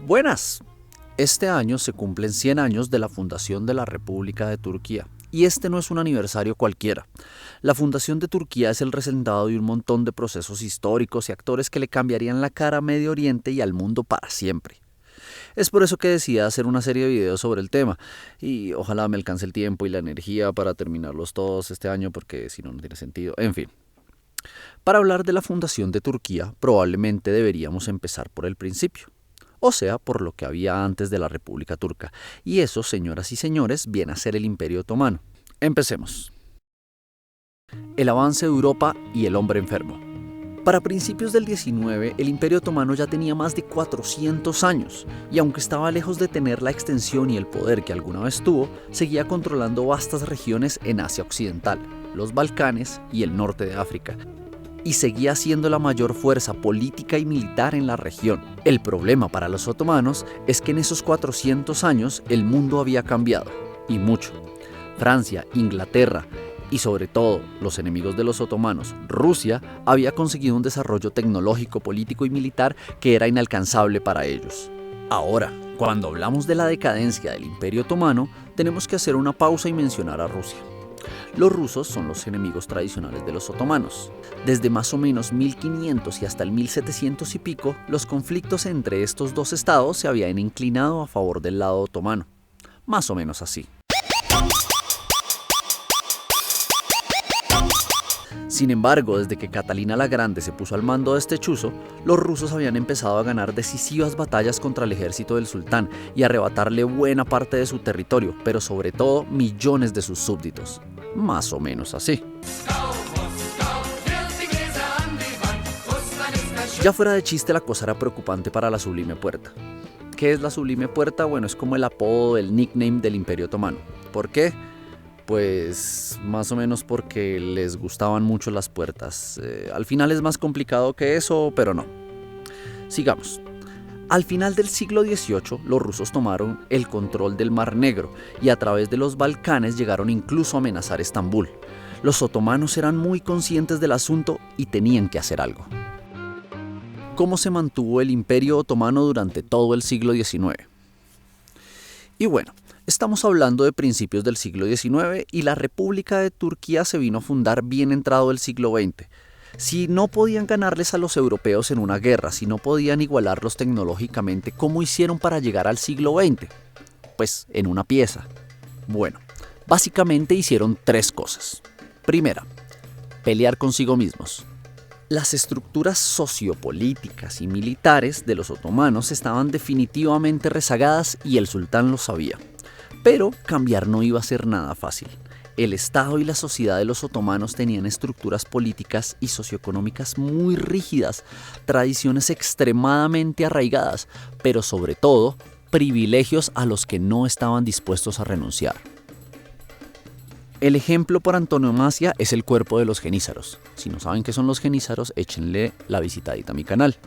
Buenas. Este año se cumplen 100 años de la fundación de la República de Turquía. Y este no es un aniversario cualquiera. La fundación de Turquía es el resultado de un montón de procesos históricos y actores que le cambiarían la cara a Medio Oriente y al mundo para siempre. Es por eso que decidí hacer una serie de videos sobre el tema, y ojalá me alcance el tiempo y la energía para terminarlos todos este año, porque si no, no tiene sentido. En fin, para hablar de la fundación de Turquía, probablemente deberíamos empezar por el principio. O sea, por lo que había antes de la República Turca. Y eso, señoras y señores, viene a ser el Imperio Otomano. Empecemos. El avance de Europa y el hombre enfermo. Para principios del 19, el Imperio Otomano ya tenía más de 400 años, y aunque estaba lejos de tener la extensión y el poder que alguna vez tuvo, seguía controlando vastas regiones en Asia Occidental, los Balcanes y el norte de África, y seguía siendo la mayor fuerza política y militar en la región. El problema para los otomanos es que en esos 400 años el mundo había cambiado, y mucho. Francia, Inglaterra y sobre todo los enemigos de los otomanos, Rusia, había conseguido un desarrollo tecnológico, político y militar que era inalcanzable para ellos. Ahora, cuando hablamos de la decadencia del Imperio Otomano, tenemos que hacer una pausa y mencionar a Rusia. Los rusos son los enemigos tradicionales de los otomanos. Desde más o menos 1500 y hasta el 1700 y pico, los conflictos entre estos dos estados se habían inclinado a favor del lado otomano. Más o menos así. Sin embargo, desde que Catalina la Grande se puso al mando de este chuzo, los rusos habían empezado a ganar decisivas batallas contra el ejército del sultán y a arrebatarle buena parte de su territorio, pero sobre todo millones de sus súbditos. Más o menos así. Ya fuera de chiste, la cosa era preocupante para la Sublime Puerta. ¿Qué es la Sublime Puerta? Bueno, es como el apodo, el nickname del Imperio Otomano. ¿Por qué? Pues más o menos porque les gustaban mucho las puertas. Al final es más complicado que eso, pero no. Sigamos. Al final del siglo XVIII, los rusos tomaron el control del Mar Negro y a través de los Balcanes llegaron incluso a amenazar Estambul. Los otomanos eran muy conscientes del asunto y tenían que hacer algo. ¿Cómo se mantuvo el Imperio Otomano durante todo el siglo XIX? Y bueno, estamos hablando de principios del siglo XIX y la República de Turquía se vino a fundar bien entrado el siglo XX. Si no podían ganarles a los europeos en una guerra, si no podían igualarlos tecnológicamente, ¿cómo hicieron para llegar al siglo XX? Pues en una pieza. Bueno, básicamente hicieron tres cosas. Primera, pelear consigo mismos. Las estructuras sociopolíticas y militares de los otomanos estaban definitivamente rezagadas y el sultán lo sabía. Pero cambiar no iba a ser nada fácil. El Estado y la sociedad de los otomanos tenían estructuras políticas y socioeconómicas muy rígidas, tradiciones extremadamente arraigadas, pero sobre todo, privilegios a los que no estaban dispuestos a renunciar. El ejemplo por antonomasia es el cuerpo de los jenízaros. Si no saben qué son los jenízaros, échenle la visitadita a mi canal.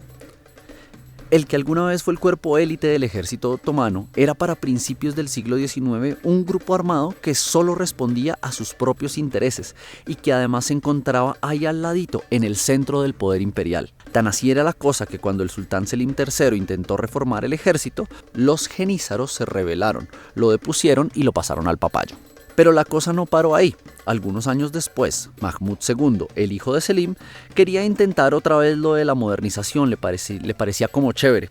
El que alguna vez fue el cuerpo élite del ejército otomano era para principios del siglo XIX un grupo armado que solo respondía a sus propios intereses y que además se encontraba ahí al ladito, en el centro del poder imperial. Tan así era la cosa que cuando el sultán Selim III intentó reformar el ejército, los jenízaros se rebelaron, lo depusieron y lo pasaron al papayo. Pero la cosa no paró ahí. Algunos años después, Mahmud II, el hijo de Selim, quería intentar otra vez lo de la modernización, le parecía como chévere.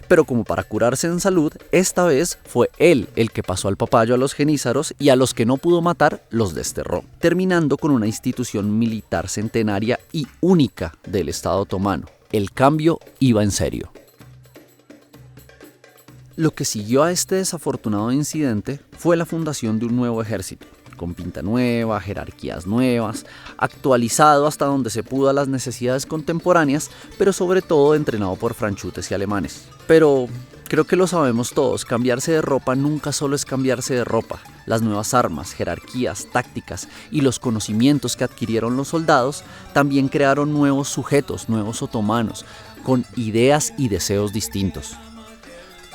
Pero como para curarse en salud, esta vez fue él el que pasó al papayo a los jenízaros y a los que no pudo matar los desterró, terminando con una institución militar centenaria y única del Estado otomano. El cambio iba en serio. Lo que siguió a este desafortunado incidente fue la fundación de un nuevo ejército, con pinta nueva, jerarquías nuevas, actualizado hasta donde se pudo a las necesidades contemporáneas, pero sobre todo entrenado por franchutes y alemanes. Pero creo que lo sabemos todos, cambiarse de ropa nunca solo es cambiarse de ropa. Las nuevas armas, jerarquías, tácticas y los conocimientos que adquirieron los soldados también crearon nuevos sujetos, nuevos otomanos, con ideas y deseos distintos.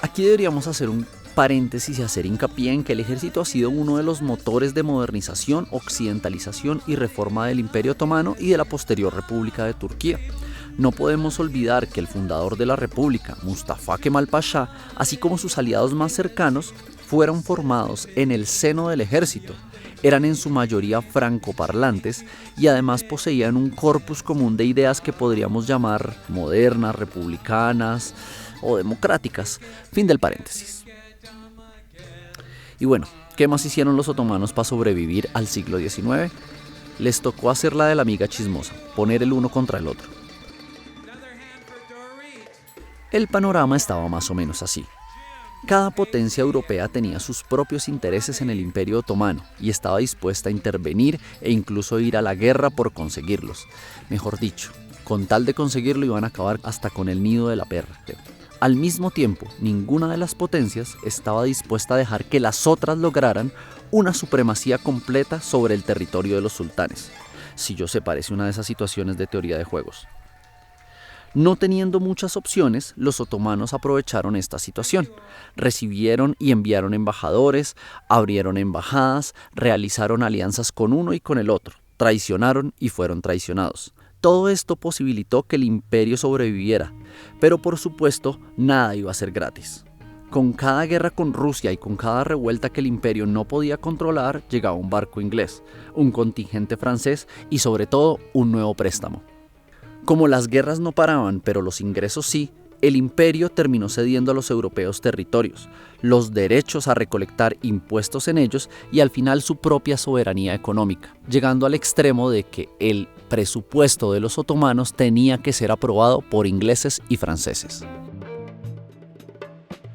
Aquí deberíamos hacer un paréntesis y hacer hincapié en que el ejército ha sido uno de los motores de modernización, occidentalización y reforma del Imperio Otomano y de la posterior República de Turquía. No podemos olvidar que el fundador de la República, Mustafa Kemal Pasha, así como sus aliados más cercanos, fueron formados en el seno del ejército. Eran en su mayoría francoparlantes y además poseían un corpus común de ideas que podríamos llamar modernas, republicanas o democráticas. Fin del paréntesis. Y bueno, ¿qué más hicieron los otomanos para sobrevivir al siglo XIX? Les tocó hacer la de la amiga chismosa, poner el uno contra el otro. El panorama estaba más o menos así. Cada potencia europea tenía sus propios intereses en el Imperio Otomano y estaba dispuesta a intervenir e incluso ir a la guerra por conseguirlos. Mejor dicho, con tal de conseguirlo iban a acabar hasta con el nido de la perra. Al mismo tiempo, ninguna de las potencias estaba dispuesta a dejar que las otras lograran una supremacía completa sobre el territorio de los sultanes. Si yo sé, parece una de esas situaciones de teoría de juegos. No teniendo muchas opciones, los otomanos aprovecharon esta situación. Recibieron y enviaron embajadores, abrieron embajadas, realizaron alianzas con uno y con el otro, traicionaron y fueron traicionados. Todo esto posibilitó que el imperio sobreviviera, pero por supuesto nada iba a ser gratis. Con cada guerra con Rusia y con cada revuelta que el imperio no podía controlar, llegaba un barco inglés, un contingente francés y sobre todo un nuevo préstamo. Como las guerras no paraban, pero los ingresos sí, el imperio terminó cediendo a los europeos territorios, los derechos a recolectar impuestos en ellos y al final su propia soberanía económica, llegando al extremo de que el presupuesto de los otomanos tenía que ser aprobado por ingleses y franceses.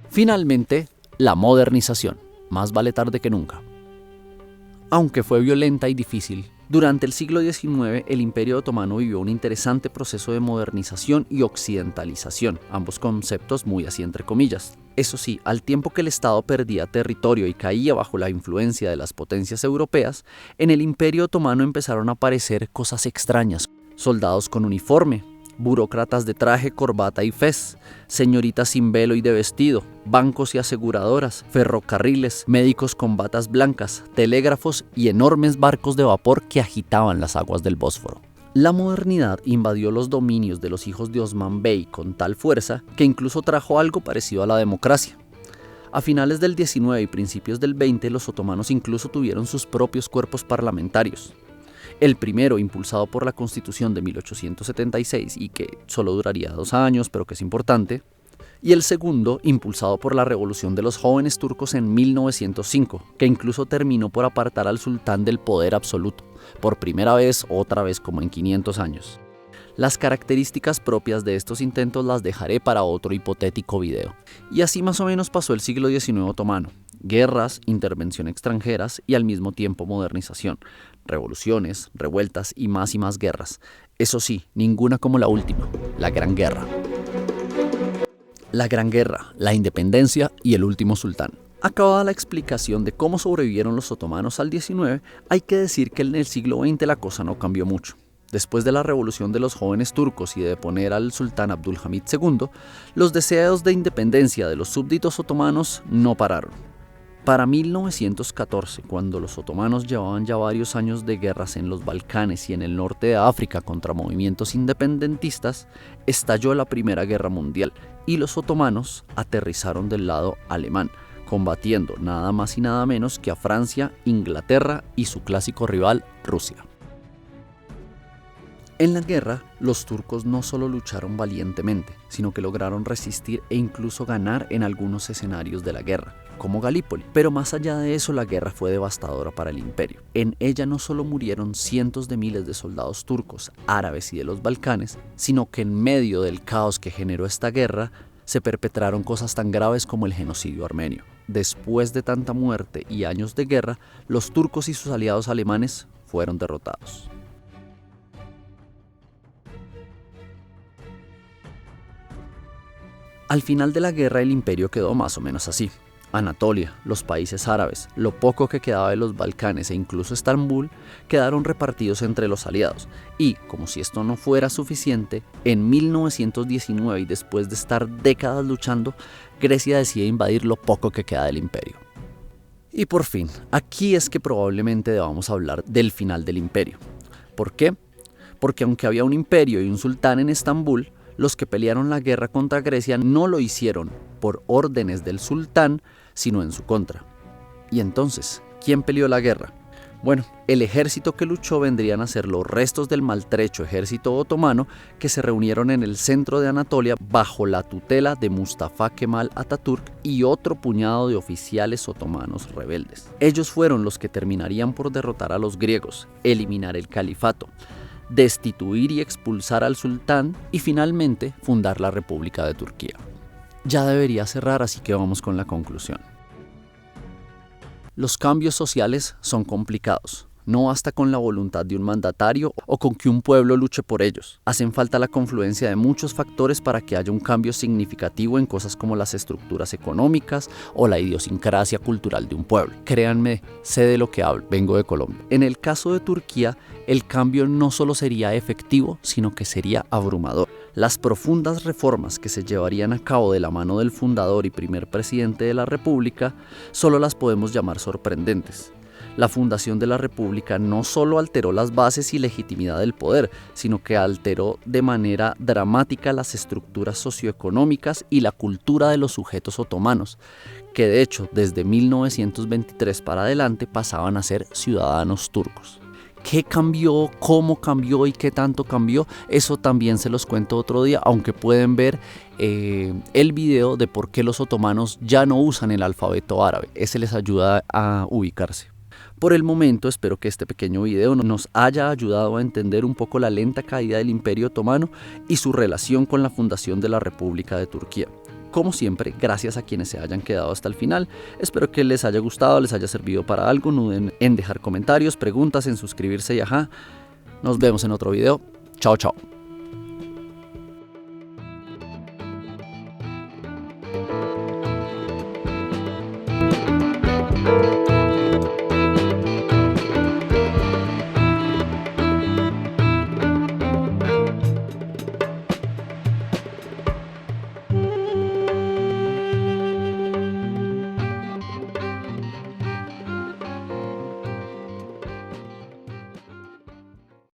Finalmente, la modernización, más vale tarde que nunca. Aunque fue violenta y difícil, durante el siglo XIX el Imperio Otomano vivió un interesante proceso de modernización y occidentalización, ambos conceptos muy así entre comillas. Eso sí, al tiempo que el Estado perdía territorio y caía bajo la influencia de las potencias europeas, en el Imperio Otomano empezaron a aparecer cosas extrañas: soldados con uniforme, burócratas de traje, corbata y fez, señoritas sin velo y de vestido, bancos y aseguradoras, ferrocarriles, médicos con batas blancas, telégrafos y enormes barcos de vapor que agitaban las aguas del Bósforo. La modernidad invadió los dominios de los hijos de Osman Bey con tal fuerza que incluso trajo algo parecido a la democracia. A finales del XIX y principios del XX, los otomanos incluso tuvieron sus propios cuerpos parlamentarios. El primero, impulsado por la Constitución de 1876 y que solo duraría 2 años, pero que es importante, y el segundo, impulsado por la Revolución de los Jóvenes Turcos en 1905, que incluso terminó por apartar al sultán del poder absoluto, por primera vez, otra vez como en 500 años. Las características propias de estos intentos las dejaré para otro hipotético video. Y así más o menos pasó el siglo XIX otomano. Guerras, intervención extranjeras y al mismo tiempo modernización, revoluciones, revueltas y más guerras. Eso sí, ninguna como la última, la Gran Guerra. La Gran Guerra, la independencia y el último sultán. Acabada la explicación de cómo sobrevivieron los otomanos al XIX, hay que decir que en el siglo XX la cosa no cambió mucho. Después de la revolución de los jóvenes turcos y de deponer al sultán Abdülhamid II, los deseos de independencia de los súbditos otomanos no pararon. Para 1914, cuando los otomanos llevaban ya varios años de guerras en los Balcanes y en el norte de África contra movimientos independentistas, estalló la Primera Guerra Mundial y los otomanos aterrizaron del lado alemán, combatiendo nada más y nada menos que a Francia, Inglaterra y su clásico rival, Rusia. En la guerra, los turcos no solo lucharon valientemente, sino que lograron resistir e incluso ganar en algunos escenarios de la guerra, como Galípoli. Pero más allá de eso, la guerra fue devastadora para el imperio. En ella no solo murieron cientos de miles de soldados turcos, árabes y de los Balcanes, sino que en medio del caos que generó esta guerra, se perpetraron cosas tan graves como el genocidio armenio. Después de tanta muerte y años de guerra, los turcos y sus aliados alemanes fueron derrotados. Al final de la guerra el imperio quedó más o menos así. Anatolia, los países árabes, lo poco que quedaba de los Balcanes e incluso Estambul quedaron repartidos entre los aliados y, como si esto no fuera suficiente, en 1919 y después de estar décadas luchando, Grecia decide invadir lo poco que queda del imperio. Y por fin, aquí es que probablemente debamos hablar del final del imperio. ¿Por qué? porque aunque había un imperio y un sultán en Estambul, los que pelearon la guerra contra Grecia no lo hicieron por órdenes del sultán, sino en su contra. Y entonces, ¿quién peleó la guerra? Bueno, el ejército que luchó vendrían a ser los restos del maltrecho ejército otomano que se reunieron en el centro de Anatolia bajo la tutela de Mustafa Kemal Atatürk y otro puñado de oficiales otomanos rebeldes. Ellos fueron los que terminarían por derrotar a los griegos, eliminar el califato, destituir y expulsar al sultán y finalmente fundar la República de Turquía. Ya debería cerrar, así que vamos con la conclusión. Los cambios sociales son complicados. No basta con la voluntad de un mandatario o con que un pueblo luche por ellos. Hacen falta la confluencia de muchos factores para que haya un cambio significativo en cosas como las estructuras económicas o la idiosincrasia cultural de un pueblo. Créanme, sé de lo que hablo, vengo de Colombia. En el caso de Turquía, el cambio no solo sería efectivo, sino que sería abrumador. Las profundas reformas que se llevarían a cabo de la mano del fundador y primer presidente de la República solo las podemos llamar sorprendentes. La fundación de la República no solo alteró las bases y legitimidad del poder, sino que alteró de manera dramática las estructuras socioeconómicas y la cultura de los sujetos otomanos, que de hecho desde 1923 para adelante pasaban a ser ciudadanos turcos. ¿Qué cambió? ¿Cómo cambió? ¿Y qué tanto cambió? Eso también se los cuento otro día, aunque pueden ver el video de por qué los otomanos ya no usan el alfabeto árabe. Ese les ayuda a ubicarse. Por el momento espero que este pequeño video nos haya ayudado a entender un poco la lenta caída del Imperio Otomano y su relación con la fundación de la República de Turquía. Como siempre, gracias a quienes se hayan quedado hasta el final. Espero que les haya gustado, les haya servido para algo. No duden en dejar comentarios, preguntas, en suscribirse y ajá. Nos vemos en otro video. Chao, chao.